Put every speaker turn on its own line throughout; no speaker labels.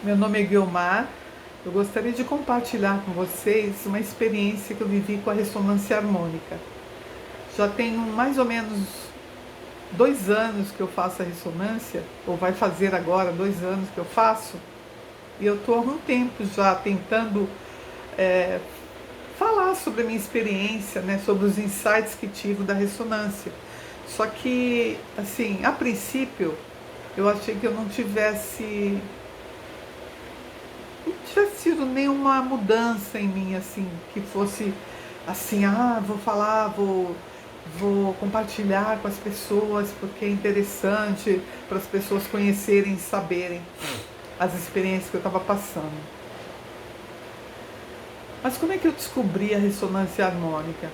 Meu nome é Guiomar. Eu gostaria de compartilhar com vocês uma experiência que eu vivi com a ressonância harmônica. Já tem mais ou menos 2 anos que eu faço a ressonância, ou vai fazer agora 2 anos que eu faço, e eu estou há um tempo já tentando falar sobre a minha experiência, né, sobre os insights que tive da ressonância. Só que, assim, a princípio, eu achei que eu não tivesse tido nenhuma mudança em mim, assim, que fosse assim, vou falar, vou compartilhar com as pessoas porque é interessante para as pessoas conhecerem e saberem as experiências que eu estava passando. Mas como é que eu descobri a ressonância harmônica?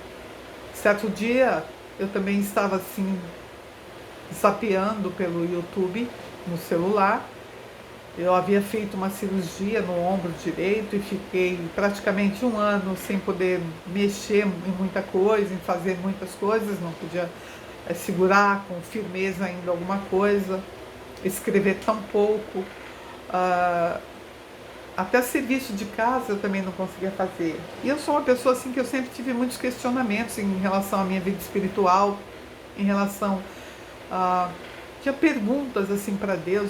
Certo dia eu também estava assim, zapeando pelo YouTube no celular. Eu havia feito uma cirurgia no ombro direito e fiquei praticamente 1 ano sem poder mexer em muita coisa, em fazer muitas coisas, não podia segurar com firmeza ainda alguma coisa, escrever tão pouco, até serviço de casa eu também não conseguia fazer. E eu sou uma pessoa assim que eu sempre tive muitos questionamentos em relação à minha vida espiritual, em relação a... tinha perguntas assim para Deus.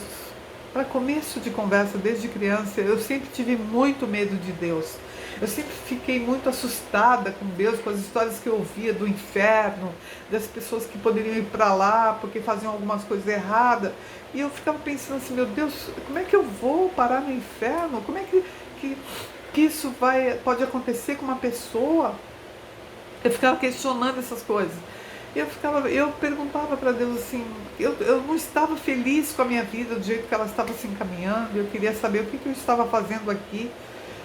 Para começo de conversa, desde criança, eu sempre tive muito medo de Deus. Eu sempre fiquei muito assustada com Deus, com as histórias que eu ouvia do inferno, das pessoas que poderiam ir para lá porque faziam algumas coisas erradas. E eu ficava pensando assim, meu Deus, como é que eu vou parar no inferno? Como é que isso pode acontecer com uma pessoa? Eu ficava questionando essas coisas. Eu perguntava para Deus assim, eu não estava feliz com a minha vida do jeito que ela estava se encaminhando. Eu queria saber o que eu estava fazendo aqui,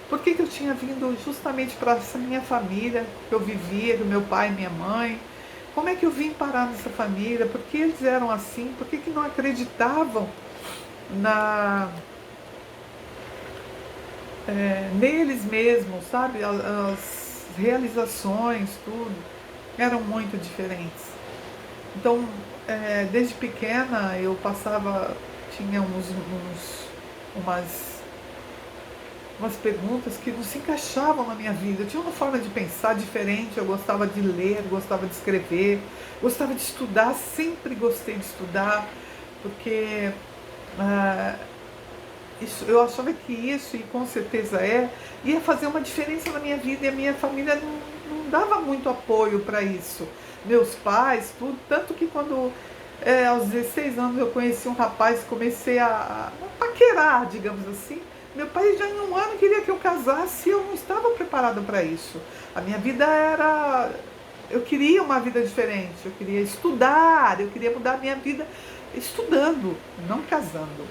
por que eu tinha vindo justamente para essa minha família que eu vivia, do meu pai e minha mãe. Como é que eu vim parar nessa família? Por que eles eram assim? Por que não acreditavam neles mesmos, sabe? As realizações, tudo, eram muito diferentes. Então, desde pequena eu tinha umas perguntas que não se encaixavam na minha vida. Eu tinha uma forma de pensar diferente, eu gostava de ler, gostava de escrever, gostava de estudar, sempre gostei de estudar, porque eu achava que isso, e com certeza ia fazer uma diferença na minha vida, e a minha família não dava muito apoio para isso. Meus pais, tudo, tanto que quando aos 16 anos eu conheci um rapaz e comecei a paquerar, digamos assim, meu pai já em 1 ano queria que eu casasse e eu não estava preparada para isso. A minha vida era... Eu queria uma vida diferente, eu queria estudar, eu queria mudar a minha vida estudando, não casando.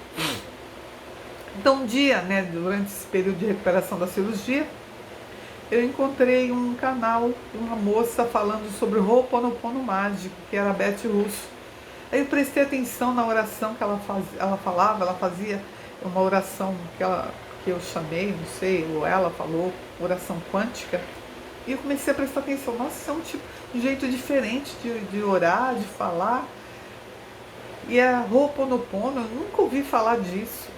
Então um dia, né, durante esse período de recuperação da cirurgia, eu encontrei um canal de uma moça falando sobre o Ho'oponopono mágico, que era a Beth Russo. Aí eu prestei atenção na oração que ela falava, ela fazia uma oração que eu chamei, não sei, ou ela falou, oração quântica, e eu comecei a prestar atenção. Nossa, isso é um jeito diferente de orar, de falar. E a Ho'oponopono, eu nunca ouvi falar disso.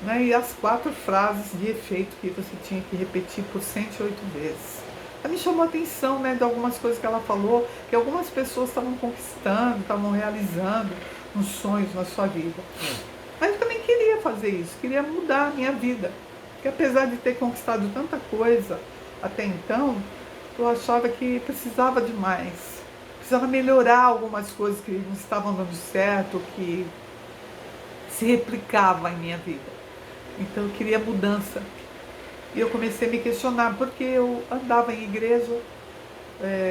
Né? E as 4 frases de efeito que você tinha que repetir por 108 vezes. Ela me chamou a atenção, né, de algumas coisas que ela falou, que algumas pessoas estavam conquistando, estavam realizando uns sonhos na sua vida. Mas eu também queria fazer isso, queria mudar a minha vida. Porque apesar de ter conquistado tanta coisa até então, eu achava que precisava de mais. Precisava melhorar algumas coisas que não estavam dando certo, que se replicava em minha vida. Então eu queria mudança. E eu comecei a me questionar, porque eu andava em igreja,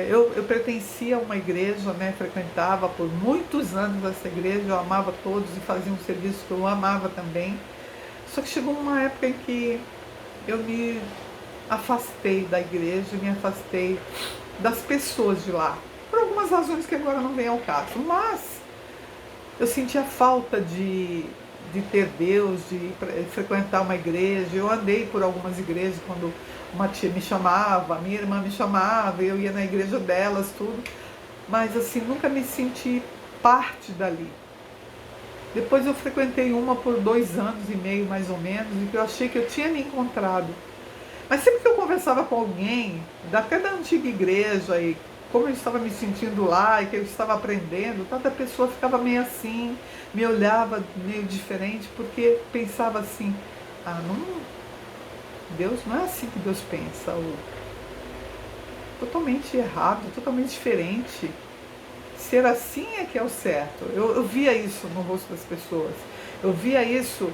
eu pertencia a uma igreja, né, frequentava por muitos anos essa igreja, eu amava todos e fazia um serviço que eu amava também. Só que chegou uma época em que eu me afastei da igreja, me afastei das pessoas de lá, por algumas razões que agora não vem ao caso. Mas eu sentia falta de ter Deus, de frequentar uma igreja. Eu andei por algumas igrejas quando uma tia me chamava, minha irmã me chamava, eu ia na igreja delas, tudo. Mas assim, nunca me senti parte dali. Depois eu frequentei uma por 2 anos e meio, mais ou menos, e que eu achei que eu tinha me encontrado. Mas sempre que eu conversava com alguém, até da antiga igreja, e como eu estava me sentindo lá, e que eu estava aprendendo, cada pessoa ficava meio assim, me olhava meio diferente, porque pensava assim, não, Deus não é assim que Deus pensa, ou totalmente errado, totalmente diferente. Ser assim é que é o certo. Eu via isso no rosto das pessoas. Eu via isso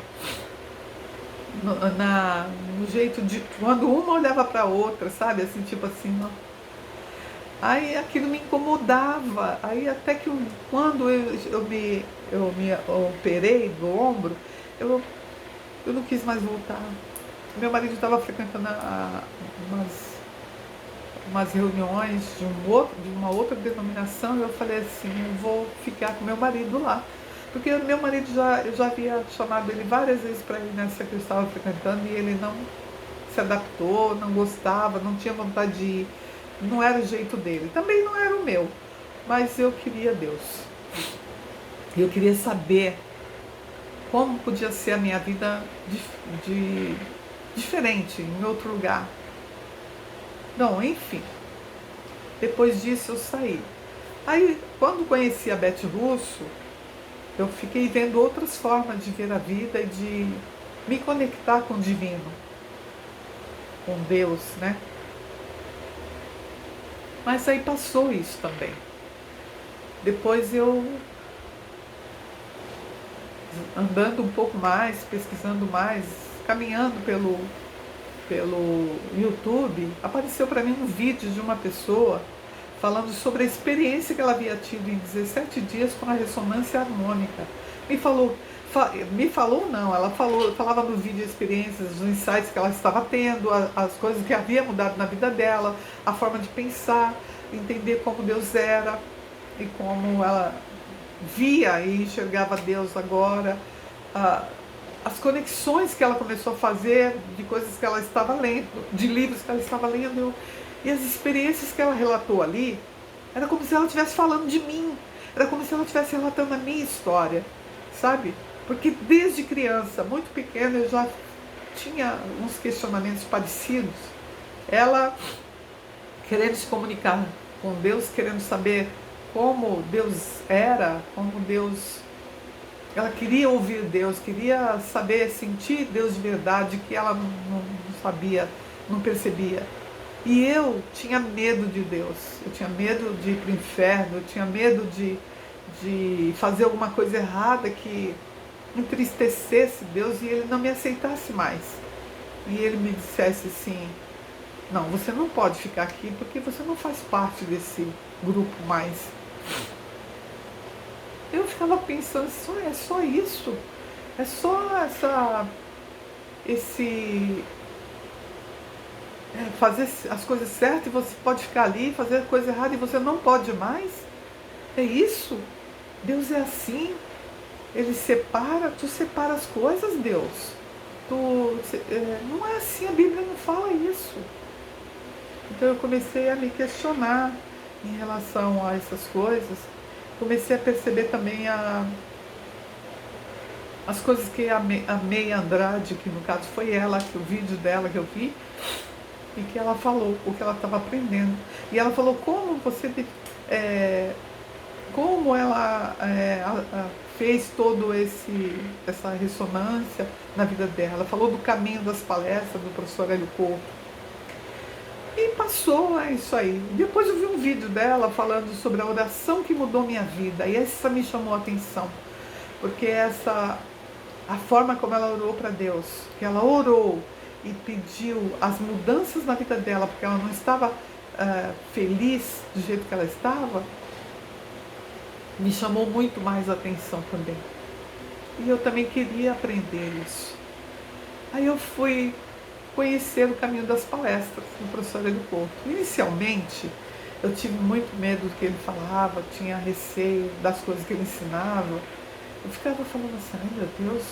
no jeito de quando uma olhava para a outra, sabe? Assim, tipo assim, ó. Aí aquilo me incomodava. Aí até que quando eu me operei do ombro, eu, eu não quis mais voltar. Meu marido estava frequentando umas reuniões de uma outra denominação, e eu falei assim, eu vou ficar com meu marido lá. Porque meu marido eu já havia chamado ele várias vezes para ir nessa que eu estava frequentando, e ele não se adaptou, não gostava, não tinha vontade de ir, não era o jeito dele. Também não era o meu, mas eu queria Deus. E eu queria saber como podia ser a minha vida diferente, em outro lugar. Não, enfim. Depois disso eu saí. Aí, quando conheci a Beth Russo, eu fiquei vendo outras formas de ver a vida e de me conectar com o divino, com Deus, né? Mas aí passou isso também. Depois eu, andando um pouco mais, pesquisando mais, caminhando pelo YouTube, apareceu para mim um vídeo de uma pessoa falando sobre a experiência que ela havia tido em 17 dias com a ressonância harmônica. Me falou não, ela falava no vídeo experiências, os insights que ela estava tendo, as coisas que havia mudado na vida dela, a forma de pensar, entender como Deus era e como ela via e enxergava Deus agora, as conexões que ela começou a fazer de coisas que ela estava lendo, de livros que ela estava lendo, e as experiências que ela relatou ali, era como se ela estivesse falando de mim, era como se ela estivesse relatando a minha história, sabe? Porque desde criança, muito pequena, eu já tinha uns questionamentos parecidos. Ela querendo se comunicar com Deus, querendo saber como Deus era, como Deus... Ela queria ouvir Deus, queria saber, sentir Deus de verdade, que ela não sabia, não percebia. E eu tinha medo de Deus, eu tinha medo de ir para o inferno, eu tinha medo de fazer alguma coisa errada que entristecesse Deus e Ele não me aceitasse mais. E Ele me dissesse assim, não, você não pode ficar aqui porque você não faz parte desse grupo mais. Eu ficava pensando, é só isso? É só fazer as coisas certas e você pode ficar ali, fazer a coisa errada e você não pode mais? É isso? Deus é assim? Ele separa, tu separa as coisas, Deus. Não é assim, a Bíblia não fala isso. Então eu comecei a me questionar em relação a essas coisas. Comecei a perceber também as coisas que a Meia Andrade, que no caso foi ela, que o vídeo dela que eu vi, e que ela falou o que ela estava aprendendo. E ela falou como ela fez todo essa ressonância na vida dela. Ela falou do caminho das palestras do professor Hélio Couto. E passou isso aí. Depois eu vi um vídeo dela falando sobre a oração que mudou minha vida. E essa me chamou a atenção. Porque a forma como ela orou para Deus, que ela orou e pediu as mudanças na vida dela, porque ela não estava feliz do jeito que ela estava, me chamou muito mais a atenção também. E eu também queria aprender isso. Aí eu fui conhecer o caminho das palestras do professor Hélio Couto. Inicialmente, eu tive muito medo do que ele falava, tinha receio das coisas que ele ensinava. Eu ficava falando assim, ai meu Deus,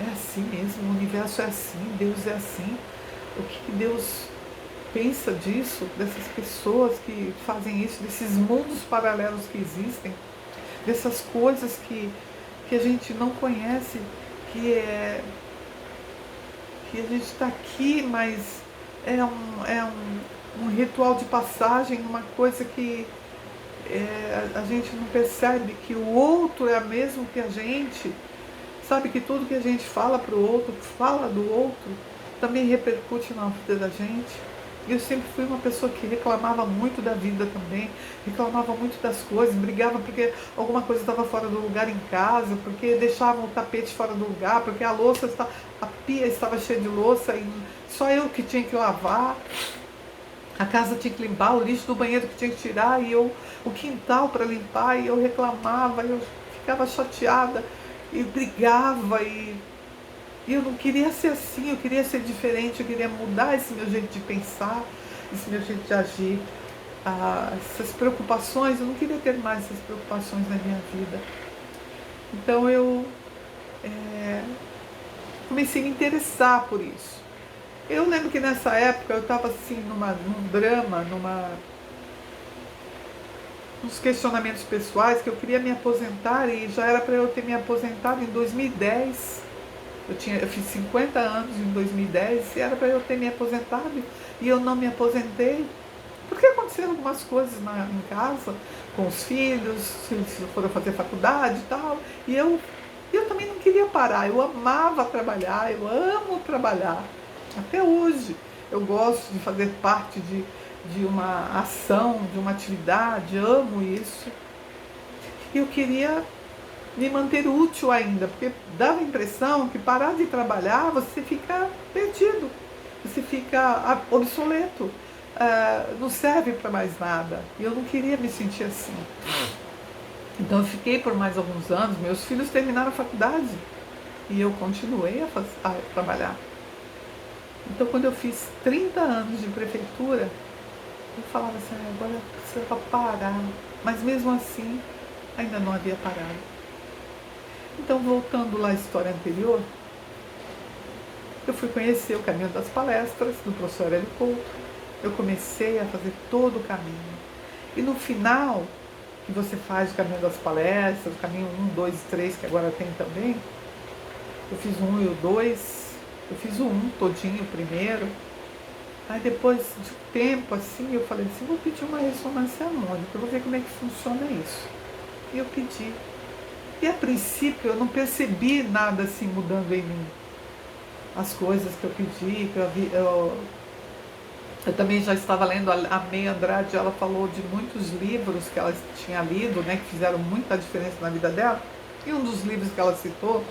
é assim mesmo, o universo é assim, Deus é assim. O que Deus pensa disso, dessas pessoas que fazem isso, desses mundos paralelos que existem, dessas coisas que que a gente não conhece, que é que a gente está aqui, mas é um ritual de passagem, uma coisa que a gente não percebe que o outro é o mesmo que a gente, sabe que tudo que a gente fala para o outro, fala do outro, também repercute na vida da gente. Eu sempre fui uma pessoa que reclamava muito da vida também, reclamava muito das coisas, brigava porque alguma coisa estava fora do lugar em casa, porque deixavam o tapete fora do lugar, porque a pia estava cheia de louça e só eu que tinha que lavar, a casa tinha que limpar, o lixo do banheiro que tinha que tirar, e o quintal para limpar, e eu reclamava, eu ficava chateada e brigava, e eu não queria ser assim, eu queria ser diferente, eu queria mudar esse meu jeito de pensar, esse meu jeito de agir. Essas preocupações, eu não queria ter mais essas preocupações na minha vida. Então eu comecei a me interessar por isso. Eu lembro que nessa época eu estava assim num drama, uns questionamentos pessoais, que eu queria me aposentar e já era para eu ter me aposentado em 2010. Eu fiz 50 anos em 2010 e era para eu ter me aposentado e eu não me aposentei. Porque aconteceram algumas coisas em casa, com os filhos, os filhos foram fazer faculdade e tal. E eu também não queria parar, eu amava trabalhar, eu amo trabalhar. Até hoje eu gosto de fazer parte de uma ação, de uma atividade, amo isso. E eu queria me manter útil ainda, porque dava a impressão que parar de trabalhar você fica perdido, você fica obsoleto, não serve para mais nada. E eu não queria me sentir assim. Então eu fiquei por mais alguns anos, meus filhos terminaram a faculdade e eu continuei a trabalhar. Então quando eu fiz 30 anos de prefeitura, eu falava assim, agora eu precisava parar, mas mesmo assim ainda não havia parado. Então, voltando lá à história anterior, eu fui conhecer o caminho das palestras do professor Hélio Couto. Eu comecei a fazer todo o caminho. E no final, que você faz o caminho das palestras, o caminho 1, 2 e 3, que agora tem também, eu fiz o 1 e o 2, eu fiz o 1 todinho, o primeiro. Aí depois de um tempo assim, eu falei assim, vou pedir uma ressonância harmônica, eu vou ver como é que funciona isso. E eu pedi. E a princípio eu não percebi nada assim mudando em mim. As coisas que eu pedi, eu também já estava lendo, a May Andrade, ela falou de muitos livros que ela tinha lido, né, que fizeram muita diferença na vida dela. E um dos livros que ela citou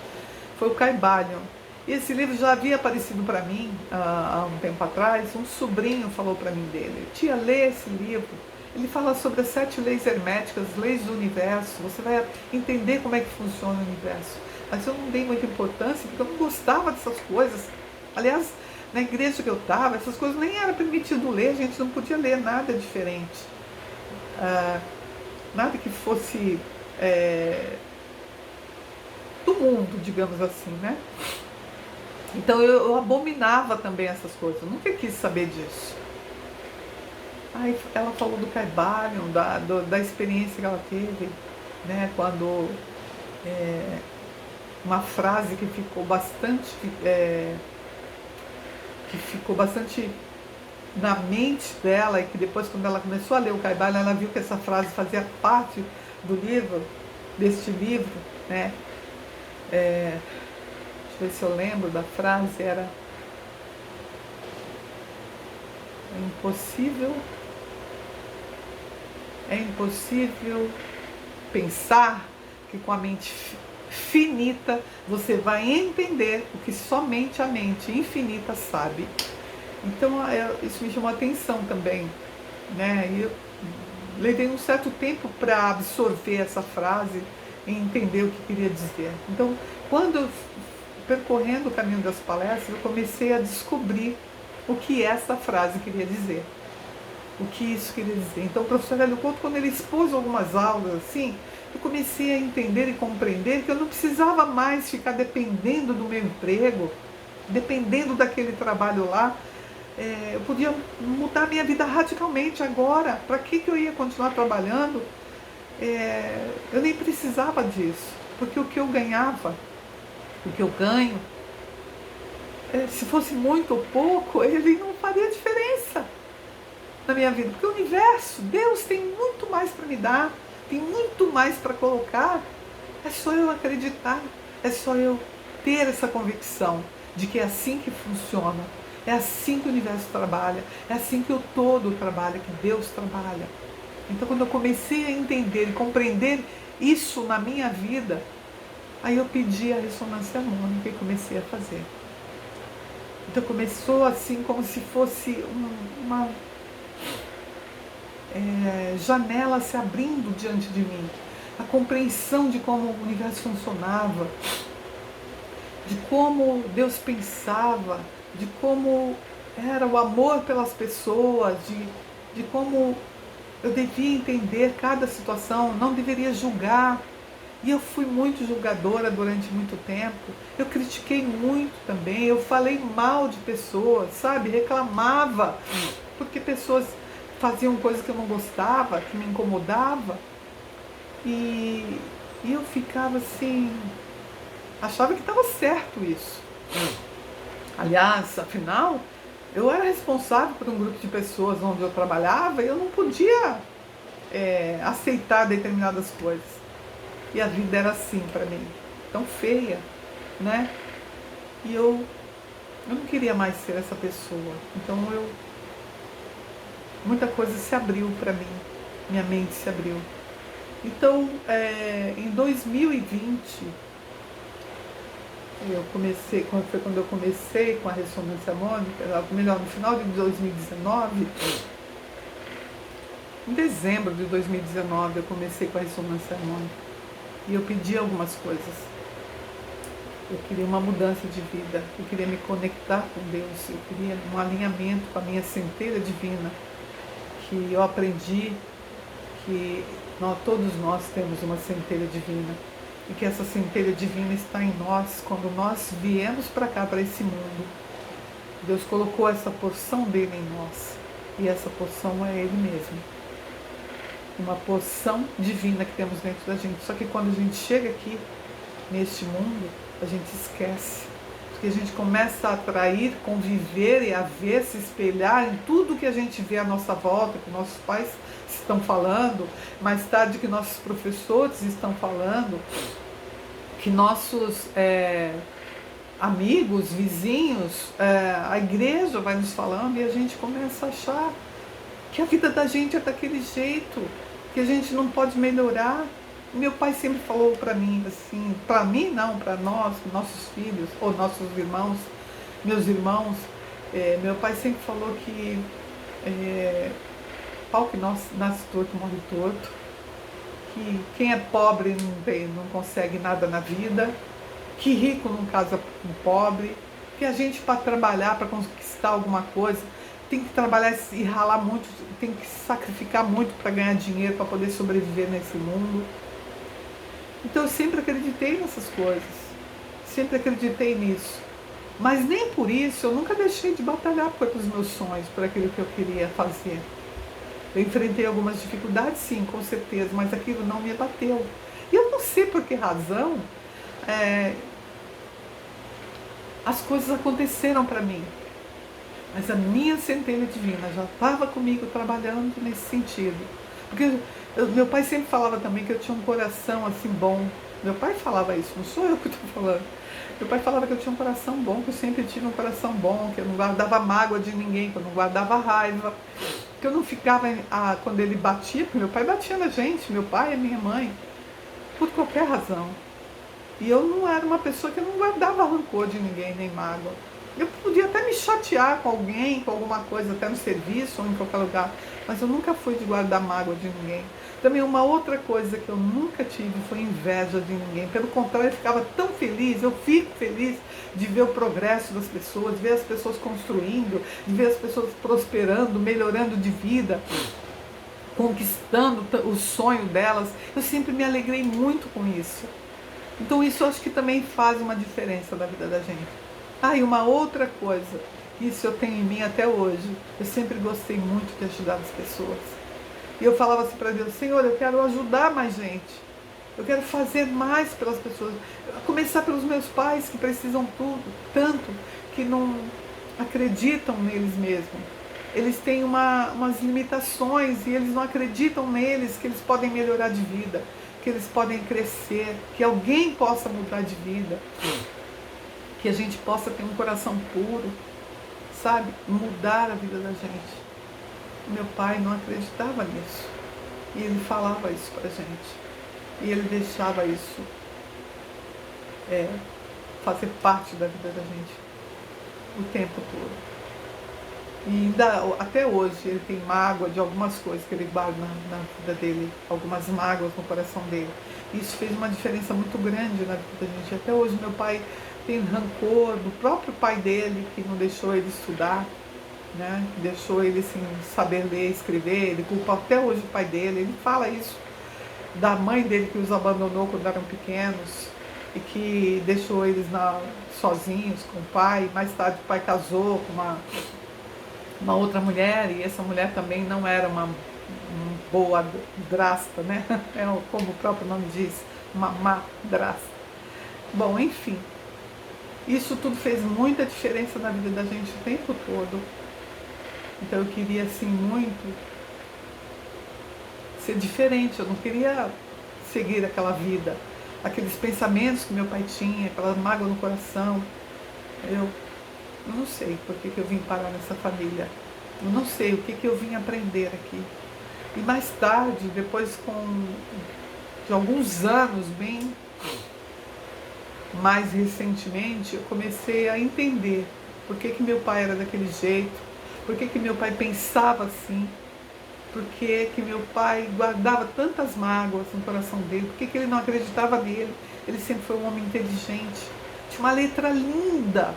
foi o Caibalion. E esse livro já havia aparecido para mim há um tempo atrás, um sobrinho falou para mim dele, tia, lê esse livro. Ele fala sobre as 7 leis herméticas, leis do universo, você vai entender como é que funciona o universo. Mas eu não dei muita importância, porque eu não gostava dessas coisas. Aliás, na igreja que eu estava, essas coisas nem era permitido ler, a gente não podia ler nada diferente. Nada que fosse do mundo, digamos assim, né? Então eu abominava também essas coisas, eu nunca quis saber disso. Aí ela falou do Caibalion, da experiência que ela teve, né, quando uma frase que ficou bastante na mente dela, e que depois, quando ela começou a ler o Caibalion, ela viu que essa frase fazia parte do livro, deste livro, né? Deixa eu ver se eu lembro da frase, era é impossível pensar que com a mente finita você vai entender o que somente a mente infinita sabe. Então isso me chamou a atenção também, né? E eu levei um certo tempo para absorver essa frase e entender o que queria dizer. Então, quando percorrendo o caminho das palestras, eu comecei a descobrir o que essa frase queria dizer. O que isso queria dizer. Então o professor Hélio Couto, quando ele expôs algumas aulas assim, eu comecei a entender e compreender que eu não precisava mais ficar dependendo do meu emprego, dependendo daquele trabalho lá. Eu podia mudar minha vida radicalmente agora. Para que eu ia continuar trabalhando? Eu nem precisava disso. Porque o que eu ganhava, o que eu ganho, se fosse muito ou pouco, ele não faria diferença na minha vida. Porque o universo, Deus tem muito mais para me dar, tem muito mais para colocar. É só eu acreditar, é só eu ter essa convicção de que é assim que funciona, é assim que o universo trabalha, é assim que o todo trabalha, que Deus trabalha. Então, quando eu comecei a entender e compreender isso na minha vida, aí eu pedi a ressonância harmônica e comecei a fazer. Então começou assim como se fosse uma janela se abrindo diante de mim. A compreensão de como o universo funcionava, de como Deus pensava, de como era o amor pelas pessoas, de como eu devia entender cada situação, não deveria julgar. E eu fui muito julgadora durante muito tempo. Eu critiquei muito também. Eu falei mal de pessoas, sabe? Reclamava porque pessoas faziam coisas que eu não gostava, que me incomodava. E eu ficava assim, achava que estava certo isso. Aliás, afinal, eu era responsável por um grupo de pessoas onde eu trabalhava e eu não podia aceitar determinadas coisas. E a vida era assim para mim, tão feia, né? E eu não queria mais ser essa pessoa. Então muita coisa se abriu para mim, minha mente se abriu. Então, em 2020, foi quando eu comecei com a ressonância harmônica, melhor, no final de 2019, em dezembro de 2019 eu comecei com a ressonância harmônica. E eu pedi algumas coisas. Eu queria uma mudança de vida, eu queria me conectar com Deus, eu queria um alinhamento com a minha centelha divina, que eu aprendi que todos nós temos uma centelha divina, e que essa centelha divina está em nós quando nós viemos para cá, para esse mundo. Deus colocou essa porção dele em nós, e essa porção é ele mesmo. Uma porção divina que temos dentro da gente. Só que quando a gente chega aqui, neste mundo, a gente esquece. Porque a gente começa a atrair, conviver e a ver, se espelhar em tudo que a gente vê à nossa volta, que nossos pais estão falando, mais tarde que nossos professores estão falando, que nossos amigos, vizinhos, a igreja vai nos falando, e a gente começa a achar que a vida da gente é daquele jeito, que a gente não pode melhorar. Meu pai sempre falou para mim assim, para mim não, para nós, nossos filhos, ou nossos irmãos, meus irmãos, meu pai sempre falou que pau que nasce torto, morre torto, que quem é pobre não consegue nada na vida, que rico não casa com pobre, que a gente para trabalhar, para conquistar alguma coisa, tem que trabalhar e ralar muito, tem que sacrificar muito para ganhar dinheiro, para poder sobreviver nesse mundo. Então eu sempre acreditei nessas coisas, sempre acreditei nisso. Mas nem por isso eu nunca deixei de batalhar pelos meus sonhos, por aquilo que eu queria fazer. Eu enfrentei algumas dificuldades, sim, com certeza, mas aquilo não me abateu. E eu não sei por que razão as coisas aconteceram para mim. Mas a minha centelha divina já estava comigo trabalhando nesse sentido. Porque meu pai sempre falava também que eu tinha um coração assim bom. Meu pai falava isso, não sou eu que estou falando. Meu pai falava que eu tinha um coração bom, que eu sempre tive um coração bom, que eu não guardava mágoa de ninguém, que eu não guardava raiva, que eu não ficava, quando ele batia, porque meu pai batia na gente, meu pai e minha mãe, por qualquer razão. E eu não era uma pessoa que não guardava rancor de ninguém, nem mágoa. Eu podia até me chatear com alguém, com alguma coisa, até no serviço ou em qualquer lugar, mas eu nunca fui de guardar mágoa de ninguém. Também uma outra coisa que eu nunca tive foi inveja de ninguém. Pelo contrário, eu ficava tão feliz, eu fico feliz de ver o progresso das pessoas, de ver as pessoas construindo, de ver as pessoas prosperando, melhorando de vida, conquistando o sonho delas. Eu sempre me alegrei muito com isso. Então isso eu acho que também faz uma diferença na vida da gente. E uma outra coisa, isso eu tenho em mim até hoje, eu sempre gostei muito de ajudar as pessoas. E eu falava assim para Deus, Senhor, eu quero ajudar mais gente. Eu quero fazer mais pelas pessoas. A começar pelos meus pais, que precisam tudo, tanto, que não acreditam neles mesmos. Eles têm umas limitações e eles não acreditam neles, que eles podem melhorar de vida, que eles podem crescer, que alguém possa mudar de vida, que a gente possa ter um coração puro, sabe? Mudar a vida da gente. Meu pai não acreditava nisso. E ele falava isso pra gente. E ele deixava isso fazer parte da vida da gente o tempo todo. E ainda, até hoje ele tem mágoa de algumas coisas que ele guarda na vida dele, algumas mágoas no coração dele. Isso fez uma diferença muito grande na vida da gente. Até hoje meu pai tem rancor do próprio pai dele, que não deixou ele estudar, né? Deixou ele sem saber ler e escrever. Ele culpa até hoje o pai dele. Ele fala isso da mãe dele, que os abandonou quando eram pequenos e que deixou eles sozinhos com o pai. Mais tarde o pai casou com uma outra mulher, e essa mulher também não era uma boa madrasta, né? É como o próprio nome diz, uma madrasta. Bom, enfim, isso tudo fez muita diferença na vida da gente o tempo todo. Então eu queria assim muito ser diferente, eu não queria seguir aquela vida, aqueles pensamentos que meu pai tinha, aquela mágoa no coração. Eu não sei por que eu vim parar nessa família. Eu não sei o que eu vim aprender aqui. E mais tarde, depois de alguns anos, bem mais recentemente, eu comecei a entender por que meu pai era daquele jeito, por que meu pai pensava assim, por que meu pai guardava tantas mágoas no coração dele, por que ele não acreditava nele. Ele sempre foi um homem inteligente, tinha uma letra linda,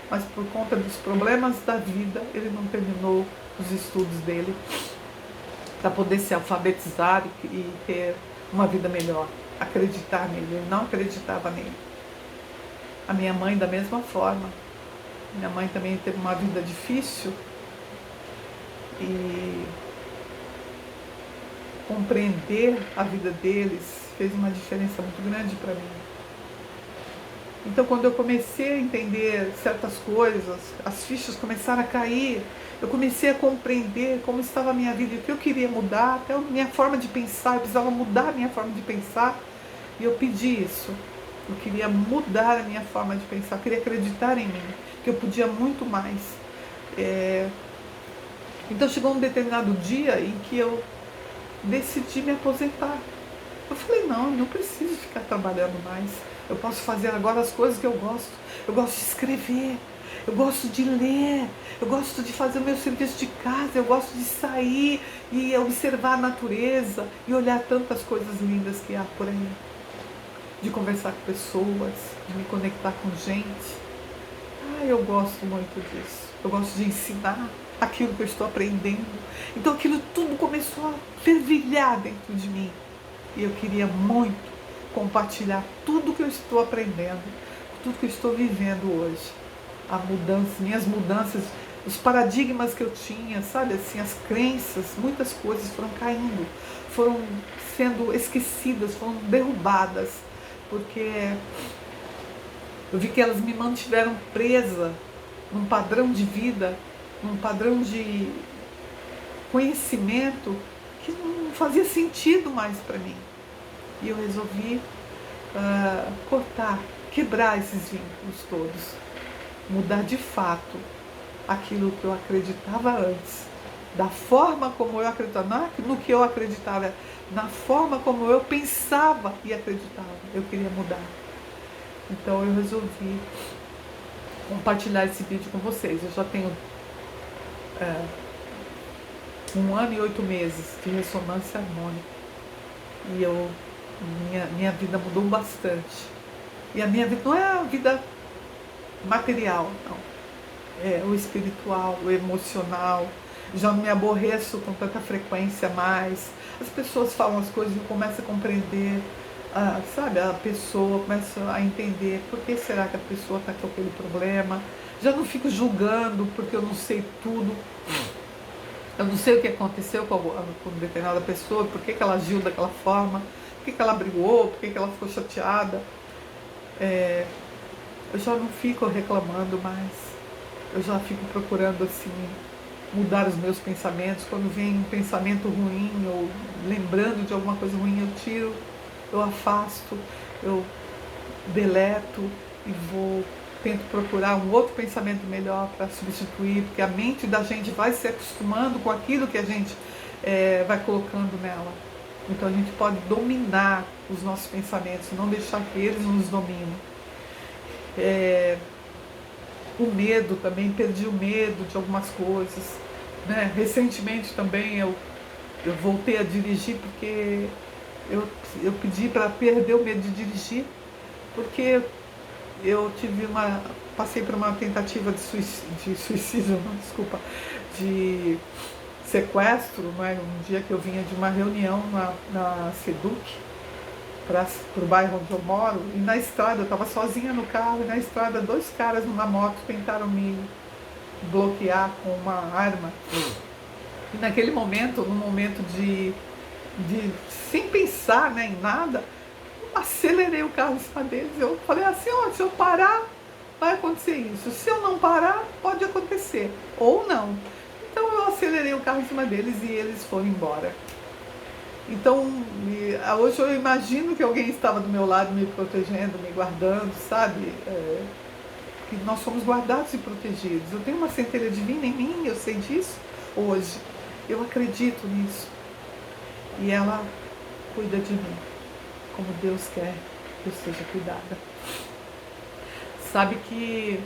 mas por conta dos problemas da vida, ele não terminou os estudos dele para poder se alfabetizar e ter uma vida melhor, acreditar nele. Ele não acreditava nele. A minha mãe, da mesma forma. Minha mãe também teve uma vida difícil e compreender a vida deles fez uma diferença muito grande para mim. Então, quando eu comecei a entender certas coisas, as fichas começaram a cair, eu comecei a compreender como estava a minha vida e o que eu queria mudar, até a minha forma de pensar. Eu precisava mudar a minha forma de pensar, e eu pedi isso. Eu queria mudar a minha forma de pensar, eu queria acreditar em mim, que eu podia muito mais. Então chegou um determinado dia em que eu decidi me aposentar. Eu falei, não preciso ficar trabalhando mais. Eu posso fazer agora as coisas que eu gosto. Eu gosto de escrever, eu gosto de ler, eu gosto de fazer o meu serviço de casa, eu gosto de sair e observar a natureza e olhar tantas coisas lindas que há por aí. De conversar com pessoas, de me conectar com gente. Eu gosto muito disso. Eu gosto de ensinar aquilo que eu estou aprendendo. Então aquilo tudo começou a fervilhar dentro de mim. E eu queria muito compartilhar tudo que eu estou aprendendo, tudo que eu estou vivendo hoje. A mudança, minhas mudanças, os paradigmas que eu tinha, sabe assim, as crenças, muitas coisas foram caindo, foram sendo esquecidas, foram derrubadas, porque eu vi que elas me mantiveram presa num padrão de vida, num padrão de conhecimento que não fazia sentido mais para mim. E eu resolvi cortar, quebrar esses vínculos todos, mudar de fato aquilo que eu acreditava antes, da forma como eu acreditava, não no que eu acreditava, na forma como eu pensava e acreditava. Eu queria mudar. Então eu resolvi compartilhar esse vídeo com vocês. Eu já tenho 1 ano e 8 meses de ressonância harmônica e minha vida mudou bastante. E a minha vida não é a vida material, não. É o espiritual, o emocional. Já não me aborreço com tanta frequência mais. As pessoas falam as coisas e eu começo a compreender, sabe? A pessoa começa a entender por que será que a pessoa está com aquele problema. Já não fico julgando porque eu não sei tudo. Eu não sei o que aconteceu com determinada pessoa, por que ela agiu daquela forma. por que que ela brigou, por que que ela ficou chateada. Eu já não fico reclamando mais, eu já fico procurando assim mudar os meus pensamentos. Quando vem um pensamento ruim ou lembrando de alguma coisa ruim, eu tiro, eu afasto, eu deleto e tento procurar um outro pensamento melhor para substituir, porque a mente da gente vai se acostumando com aquilo que a gente vai colocando nela. Então a gente pode dominar os nossos pensamentos, não deixar que eles nos dominem. O medo também, perdi o medo de algumas coisas, né? Recentemente também eu voltei a dirigir porque eu pedi para perder o medo de dirigir, porque eu passei por uma tentativa de suicídio, não, desculpa, de sequestro, não é? Um dia que eu vinha de uma reunião na Seduc, para o bairro onde eu moro, e na estrada, eu estava sozinha no carro, e na estrada 2 caras numa moto tentaram me bloquear com uma arma. E naquele momento, num momento de sem pensar, né, em nada, acelerei o carro em cima deles. Eu falei assim, ó, se eu parar, vai acontecer isso. Se eu não parar, pode acontecer. Ou não. Então eu acelerei o carro em cima deles e eles foram embora. Então, hoje eu imagino que alguém estava do meu lado me protegendo, me guardando, sabe? Que nós somos guardados e protegidos. Eu tenho uma centelha divina em mim, eu sei disso hoje. Eu acredito nisso. E ela cuida de mim, como Deus quer que eu seja cuidada. Sabe que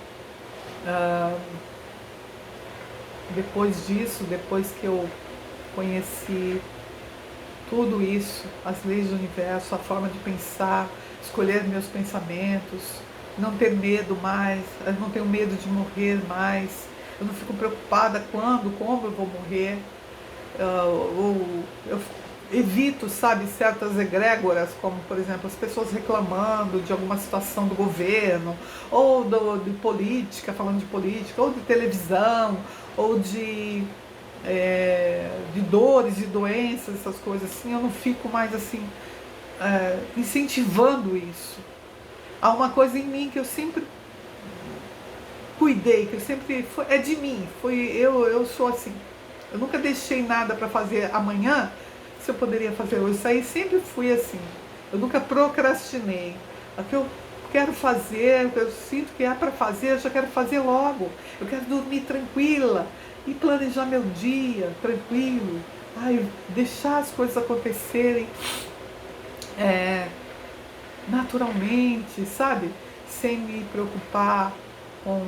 depois disso, depois que eu conheci tudo isso, as leis do universo, a forma de pensar, escolher meus pensamentos, não ter medo mais, eu não tenho medo de morrer mais, eu não fico preocupada quando, como eu vou morrer, eu evito, sabe, certas egrégoras, como por exemplo as pessoas reclamando de alguma situação do governo, ou de política, falando de política, ou de televisão, ou de dores, de doenças, essas coisas assim. Eu não fico mais assim incentivando isso. Há uma coisa em mim que eu sempre cuidei, que eu sempre é de mim, eu sou assim. Eu nunca deixei nada para fazer amanhã se eu poderia fazer hoje. Isso aí sempre fui assim. Eu nunca procrastinei. O que eu quero fazer, o que eu sinto que é para fazer, eu já quero fazer logo. Eu quero dormir tranquila e planejar meu dia tranquilo. Deixar as coisas acontecerem naturalmente, sabe? Sem me preocupar com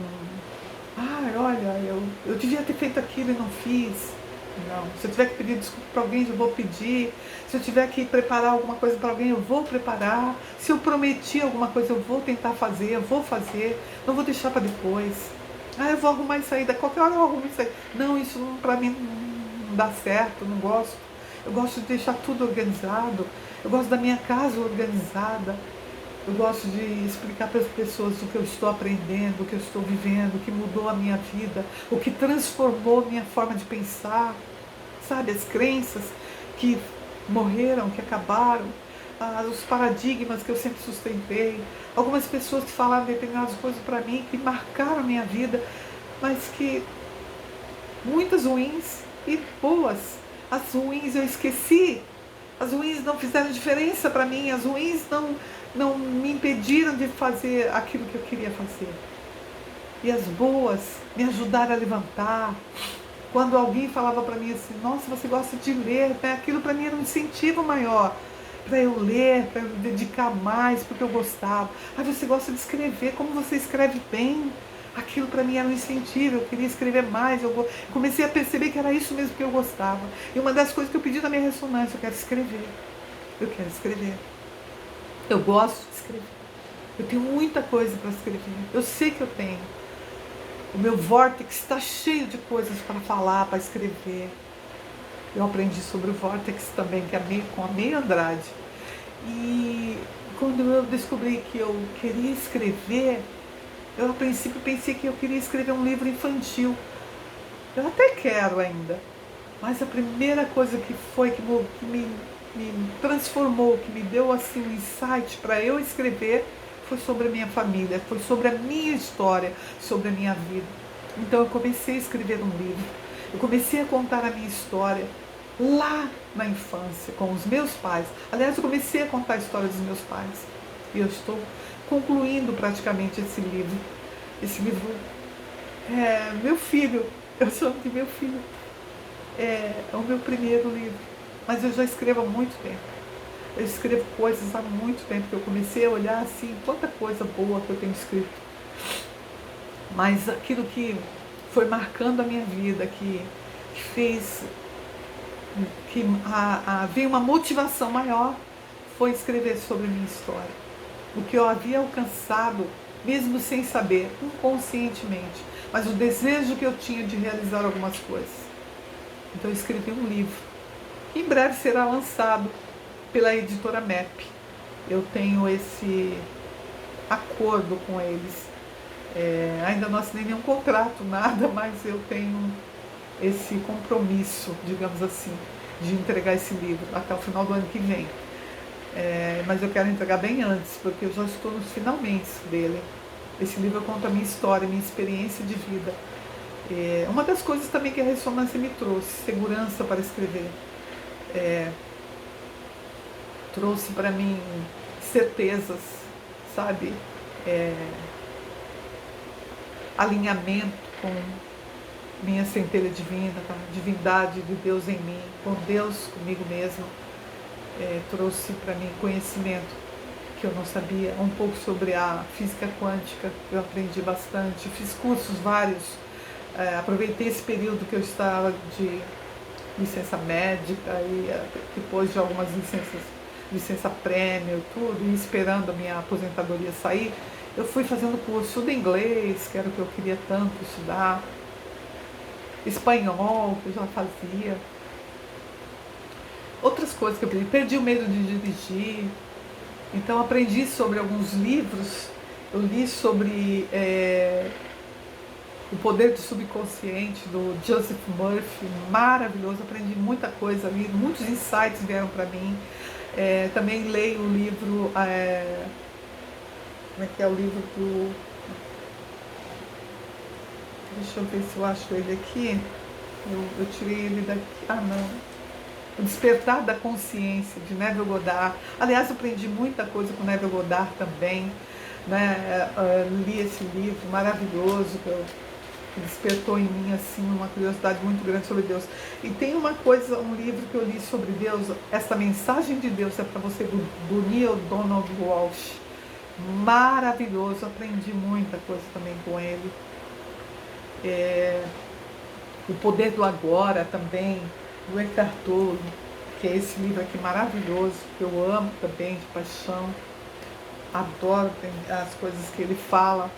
olha, eu devia ter feito aquilo e não fiz. Não, se eu tiver que pedir desculpa para alguém, eu vou pedir. Se eu tiver que preparar alguma coisa para alguém, eu vou preparar. Se eu prometi alguma coisa, eu vou tentar fazer, eu vou fazer. Não vou deixar para depois. Eu vou arrumar isso aí, da qualquer hora eu arrumo isso aí. Não, isso para mim não dá certo, não gosto. Eu gosto de deixar tudo organizado. Eu gosto da minha casa organizada. Eu gosto de explicar para as pessoas o que eu estou aprendendo, o que eu estou vivendo, o que mudou a minha vida, o que transformou a minha forma de pensar, sabe? As crenças que morreram, que acabaram, os paradigmas que eu sempre sustentei, algumas pessoas que falaram determinadas coisas para mim, que marcaram a minha vida, mas que muitas ruins e boas. As ruins eu esqueci, as ruins não fizeram diferença para mim, as ruins não me impediram de fazer aquilo que eu queria fazer. E as boas me ajudaram a levantar. Quando alguém falava para mim assim, nossa, você gosta de ler, né? Aquilo para mim era um incentivo maior para eu ler, para eu me dedicar mais, porque eu gostava. Você gosta de escrever, como você escreve bem. Aquilo para mim era um incentivo, eu queria escrever mais, eu comecei a perceber que era isso mesmo que eu gostava. E uma das coisas que eu pedi na minha ressonância, eu quero escrever. Eu quero escrever. Eu gosto de escrever. Eu tenho muita coisa para escrever. Eu sei que eu tenho. O meu vórtex está cheio de coisas para falar, para escrever. Eu aprendi sobre o vórtex também, que é com a Meia Andrade. E quando eu descobri que eu queria escrever, eu a princípio pensei que eu queria escrever um livro infantil. Eu até quero ainda. Mas a primeira coisa que me me transformou, que me deu assim um insight para eu escrever, foi sobre a minha família, foi sobre a minha história, sobre a minha vida. Então eu comecei a escrever um livro, eu comecei a contar a minha história lá na infância, com os meus pais. Aliás, eu comecei a contar a história dos meus pais. E eu estou concluindo praticamente esse livro. Esse livro é meu filho, eu chamo de meu filho. É o meu primeiro livro. Mas eu já escrevo há muito tempo. Eu escrevo coisas há muito tempo, que eu comecei a olhar assim, quanta coisa boa que eu tenho escrito. Mas aquilo que foi marcando a minha vida, que fez que veio uma motivação maior, foi escrever sobre a minha história. O que eu havia alcançado, mesmo sem saber, inconscientemente, mas o desejo que eu tinha de realizar algumas coisas. Então eu escrevi um livro, que em breve será lançado pela editora MEP. Eu tenho esse acordo com eles. Ainda não assinei nenhum contrato, nada, mas eu tenho esse compromisso, digamos assim, de entregar esse livro até o final do ano que vem. Mas eu quero entregar bem antes, porque eu já estou nos finalmente dele. Esse livro conta a minha história, minha experiência de vida. Uma das coisas também que a ressonância me trouxe, segurança para escrever. Trouxe para mim certezas, sabe? Alinhamento com minha centelha divina, com a divindade de Deus em mim, com Deus comigo mesmo. Trouxe para mim conhecimento que eu não sabia, um pouco sobre a física quântica, eu aprendi bastante, fiz cursos vários, aproveitei esse período que eu estava de licença médica e depois de algumas licença prêmio, tudo, e esperando a minha aposentadoria sair, eu fui fazendo curso de inglês, que era o que eu queria tanto estudar, espanhol, que eu já fazia, outras coisas que eu perdi o medo de dirigir. Então aprendi sobre alguns livros, eu li sobre O Poder do Subconsciente, do Joseph Murphy, maravilhoso, aprendi muita coisa ali, muitos insights vieram para mim. Também leio o livro, como é que é o livro do... Deixa eu ver se eu acho ele aqui, eu tirei ele daqui, não... O Despertar da Consciência, de Neville Goddard. Aliás, eu aprendi muita coisa com Neville Goddard também, né? Li esse livro maravilhoso, que despertou em mim assim, uma curiosidade muito grande sobre Deus. E tem uma coisa, um livro que eu li sobre Deus, Essa Mensagem de Deus é para você, do Neale Donald Walsch. Maravilhoso, aprendi muita coisa também com ele. O Poder do Agora também, do Eckhart Tolle, que é esse livro aqui maravilhoso, que eu amo também, de paixão, adoro as coisas que ele fala.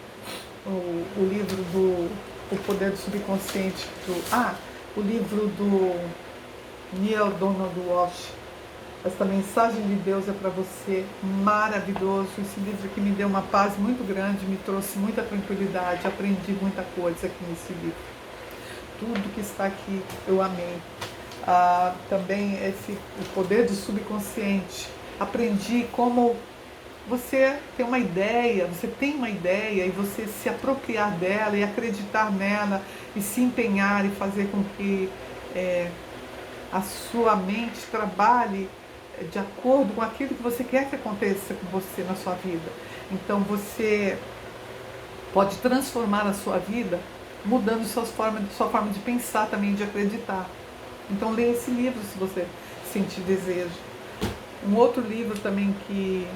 O livro do O Poder do Subconsciente, o livro do Neale Donald Walsch, Essa Mensagem de Deus é para você, maravilhoso. Esse livro aqui me deu uma paz muito grande, me trouxe muita tranquilidade, aprendi muita coisa aqui nesse livro. Tudo que está aqui eu amei. Também o Poder do Subconsciente. Aprendi como você tem uma ideia e você se apropriar dela e acreditar nela e se empenhar e fazer com que a sua mente trabalhe de acordo com aquilo que você quer que aconteça com você na sua vida. Então você pode transformar a sua vida mudando sua forma de pensar também, de acreditar. Então leia esse livro se você sentir desejo. Um outro livro também que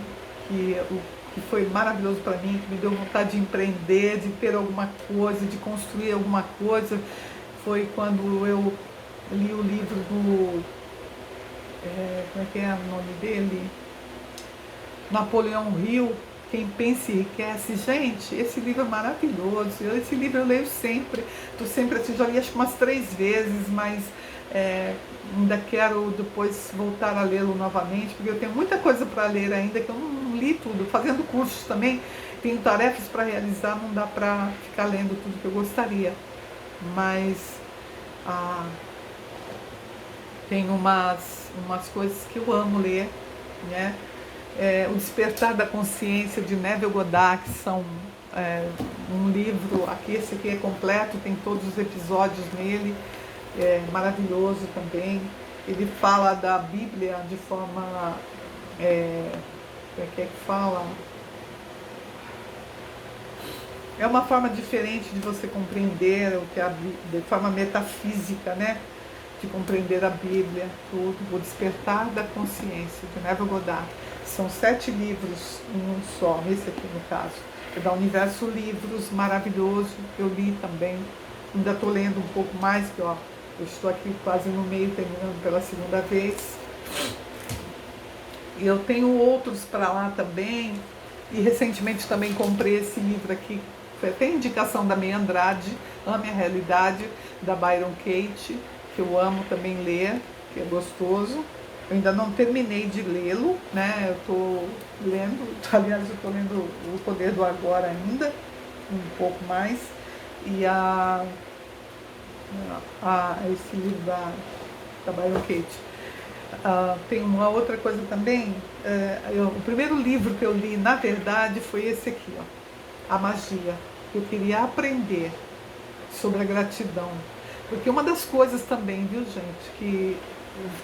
foi maravilhoso para mim, que me deu vontade de empreender, de ter alguma coisa, de construir alguma coisa, foi quando eu li o livro do... como é que é o nome dele? Napoleão Hill, Quem Pensa e Enriquece. Gente, esse livro é maravilhoso. Esse livro eu leio sempre. Estou sempre assim, já li acho que umas 3 vezes, mas ainda quero depois voltar a lê-lo novamente, porque eu tenho muita coisa para ler ainda, que eu não li tudo. Fazendo cursos também, tenho tarefas para realizar, não dá para ficar lendo tudo que eu gostaria. Mas tem umas umas coisas que eu amo ler, né? O Despertar da Consciência, de Neville Goddard, que são um livro, esse aqui é completo, tem todos os episódios nele, é maravilhoso também. Ele fala da Bíblia de forma, como é que fala? É uma forma diferente de você compreender o que é a Bíblia, de forma metafísica, né? De compreender a Bíblia, tudo. O Despertar da Consciência, de Neville Goddard. São 7 livros em um só, esse aqui no caso. É da Universo Livros, maravilhoso. Eu li também. Ainda estou lendo um pouco mais, que ó, eu estou aqui quase no meio, terminando pela segunda vez. E eu tenho outros para lá também. E recentemente também comprei esse livro aqui. Tem indicação da Meia Andrade, Ame a Realidade, da Byron Katie, que eu amo também ler, que é gostoso. Eu ainda não terminei de lê-lo, né? Eu estou lendo, aliás, eu estou lendo O Poder do Agora ainda, um pouco mais. E esse livro da Byron Katie. Tem uma outra coisa também, o primeiro livro que eu li, na verdade, foi esse aqui, ó, A Magia. Eu queria aprender sobre a gratidão, porque uma das coisas também, viu, gente, que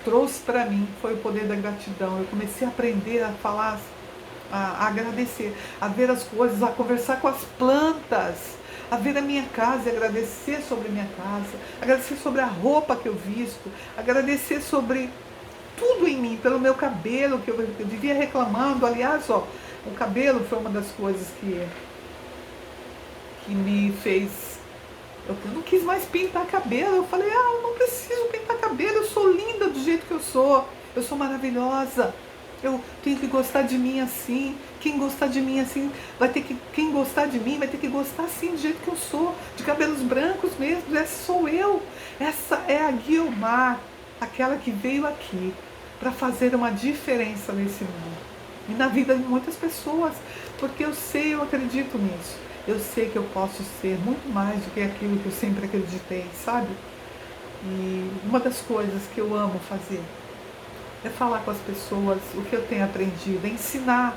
trouxe para mim foi o poder da gratidão. Eu comecei a aprender a falar, a agradecer, a ver as coisas, a conversar com as plantas, a ver a minha casa e agradecer sobre a minha casa, agradecer sobre a roupa que eu visto, agradecer sobre tudo em mim, pelo meu cabelo, que eu vivia reclamando. Aliás, ó, o cabelo foi uma das coisas que me fez... Eu não quis mais pintar cabelo. Eu falei, eu não preciso pintar cabelo, eu sou linda do jeito que eu sou maravilhosa, eu tenho que gostar de mim assim. Quem gostar de mim assim, quem gostar de mim vai ter que gostar assim, do jeito que eu sou, de cabelos brancos mesmo. Essa sou eu, essa é a Guiomar, aquela que veio aqui para fazer uma diferença nesse mundo e na vida de muitas pessoas, porque eu acredito nisso. Eu sei que eu posso ser muito mais do que aquilo que eu sempre acreditei, sabe? E uma das coisas que eu amo fazer é falar com as pessoas o que eu tenho aprendido, é ensinar.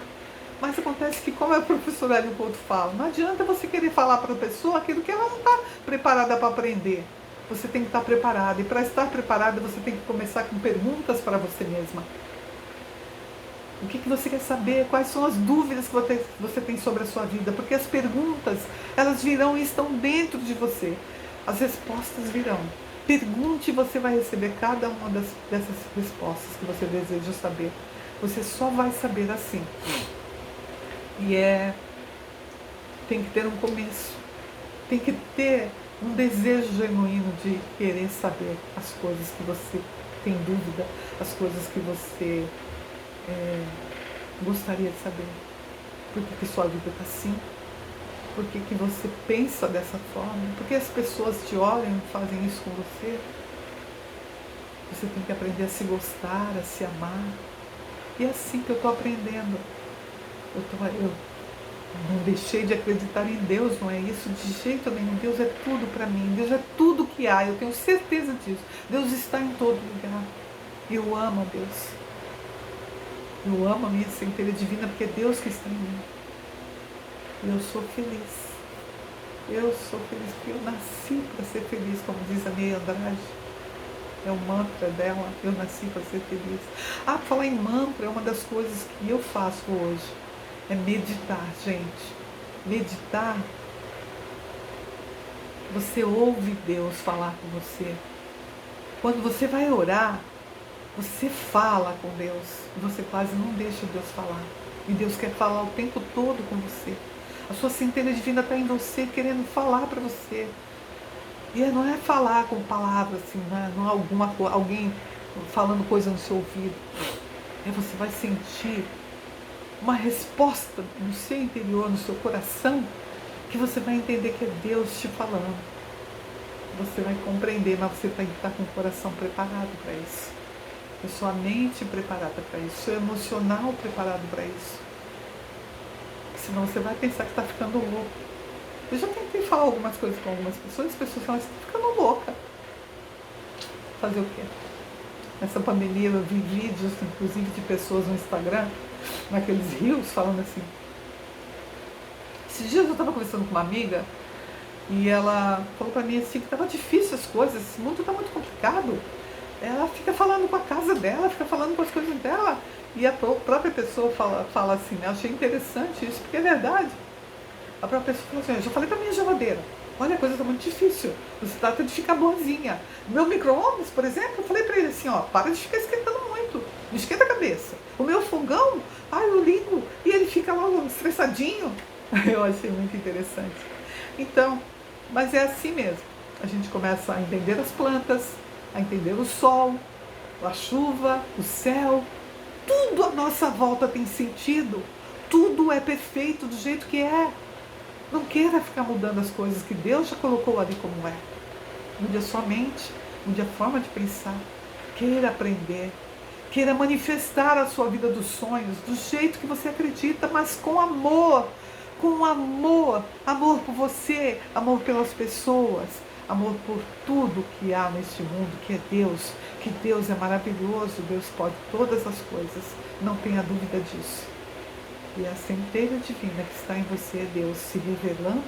Mas acontece que, como a professora Hélio Couto fala, não adianta você querer falar para a pessoa aquilo que ela não está preparada para aprender. Você tem que estar preparada. E para estar preparada, você tem que começar com perguntas para você mesma. O que você quer saber? Quais são as dúvidas que você tem sobre a sua vida? Porque as perguntas, elas virão e estão dentro de você. As respostas virão. Pergunte e você vai receber cada uma dessas respostas que você deseja saber. Você só vai saber assim. E tem que ter um começo. Tem que ter um desejo genuíno de querer saber as coisas que você tem dúvida, as coisas que você gostaria de saber. Por que sua vida está assim? Por que você pensa dessa forma? Por que as pessoas te olham e fazem isso com você? Você tem que aprender a se gostar, a se amar. E é assim que eu estou aprendendo. Eu não deixei de acreditar em Deus, não é isso de jeito nenhum. Deus é tudo para mim, Deus é tudo que há, eu tenho certeza disso. Deus está em todo lugar. Eu amo a Deus. Eu amo a minha centelha divina, porque é Deus que está em mim. E eu sou feliz. Eu sou feliz porque eu nasci para ser feliz, como diz a Meia Andrade. É o mantra dela, eu nasci para ser feliz. Falar em mantra é uma das coisas que eu faço hoje. É meditar, gente. Meditar, você ouve Deus falar com você. Quando você vai orar, você fala com Deus. Você quase não deixa Deus falar. E Deus quer falar o tempo todo com você. A sua centelha divina está em você, querendo falar para você. E não é falar com palavras assim, não é alguém falando coisa no seu ouvido. Você vai sentir uma resposta no seu interior, no seu coração, que você vai entender que é Deus te falando. Você vai compreender, mas você tem que estar com o coração preparado para isso. A sua mente preparada para isso, o seu emocional preparado para isso. Senão você vai pensar que está ficando louco. Eu já tentei falar algumas coisas com algumas pessoas, as pessoas falam, você está ficando louca. Fazer o quê? Nessa pandemia eu vi vídeos, inclusive de pessoas no Instagram, naqueles rios, falando assim. Esses dias eu estava conversando com uma amiga e ela falou para mim assim que estava difícil as coisas, esse mundo está muito complicado. Ela fica falando com a casa dela, fica falando com as coisas dela. E a própria pessoa fala assim, né? Eu achei interessante isso, porque é verdade. A própria pessoa fala assim, eu já falei pra minha geladeira, olha, a coisa está muito difícil, você trata de ficar boazinha. Meu micro-ondas, por exemplo, eu falei pra ele assim, ó, para de ficar esquentando muito, não esquenta a cabeça. O meu fogão, eu ligo e ele fica lá estressadinho. Eu achei muito interessante. Então, mas é assim mesmo. A gente começa a entender as plantas, a entender o sol, a chuva, o céu. Tudo à nossa volta tem sentido. Tudo é perfeito do jeito que é. Não queira ficar mudando as coisas que Deus já colocou ali como é. Mude a sua mente, mude a forma de pensar. Queira aprender. Queira manifestar a sua vida dos sonhos do jeito que você acredita, mas com amor. Com amor. Amor por você, amor pelas pessoas, amor por tudo que há neste mundo, que é Deus. Que Deus é maravilhoso, Deus pode todas as coisas. Não tenha dúvida disso. E a centelha divina que está em você é Deus se revelando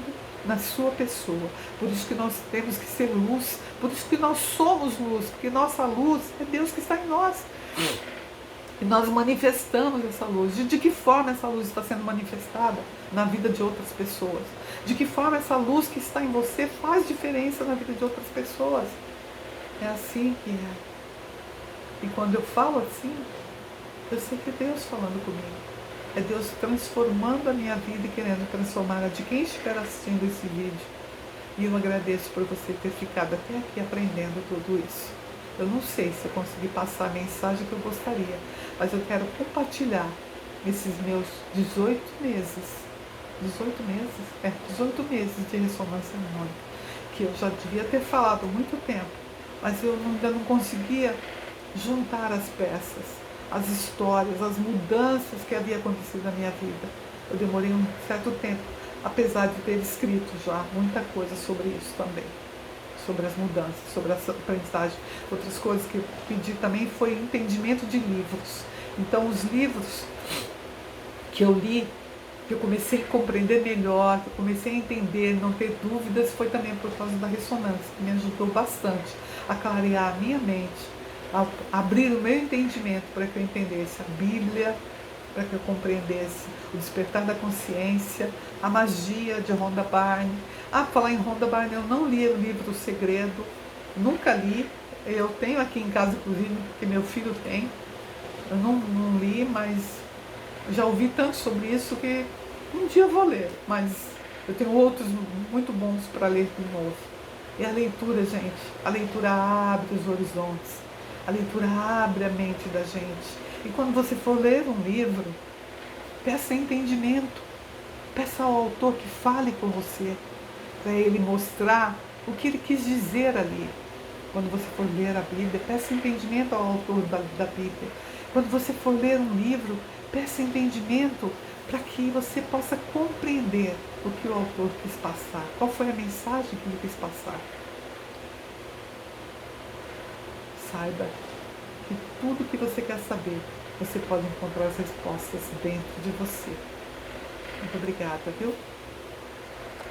na sua pessoa. Por isso que nós temos que ser luz, por isso que nós somos luz, porque nossa luz é Deus que está em nós. E nós manifestamos essa luz. De que forma essa luz está sendo manifestada na vida de outras pessoas? De que forma essa luz que está em você faz diferença na vida de outras pessoas? É assim que é. E quando eu falo assim, eu sei que é Deus falando comigo. É Deus transformando a minha vida e querendo transformar a de quem estiver assistindo esse vídeo. E eu agradeço por você ter ficado até aqui aprendendo tudo isso. Eu não sei se eu consegui passar a mensagem que eu gostaria, mas eu quero compartilhar esses meus 18 meses. 18 meses? 18 meses de ressonância harmônica. Que eu já devia ter falado há muito tempo, mas eu ainda não conseguia juntar as peças. As histórias, as mudanças que havia acontecido na minha vida. Eu demorei um certo tempo, apesar de ter escrito já muita coisa sobre isso também, sobre as mudanças, sobre a aprendizagem. Outras coisas que eu pedi também foi entendimento de livros. Então, os livros que eu li, que eu comecei a compreender melhor, que eu comecei a entender, não ter dúvidas, foi também por causa da ressonância, que me ajudou bastante a clarear a minha mente, abrir o meu entendimento para que eu entendesse a Bíblia, para que eu compreendesse o despertar da consciência, a magia de Rhonda Byrne. Falar em Rhonda Byrne, eu não li o livro O Segredo, nunca li. Eu tenho aqui em casa, inclusive, porque meu filho tem. Eu não li, mas já ouvi tanto sobre isso que um dia eu vou ler, mas eu tenho outros muito bons para ler de novo. E a leitura, gente, a leitura abre os horizontes. A leitura abre a mente da gente. E quando você for ler um livro, peça entendimento. Peça ao autor que fale com você, para ele mostrar o que ele quis dizer ali. Quando você for ler a Bíblia, peça entendimento ao autor da Bíblia. Quando você for ler um livro, peça entendimento para que você possa compreender o que o autor quis passar. Qual foi a mensagem que ele quis passar. Saiba que tudo que você quer saber, você pode encontrar as respostas dentro de você. Muito obrigada, viu?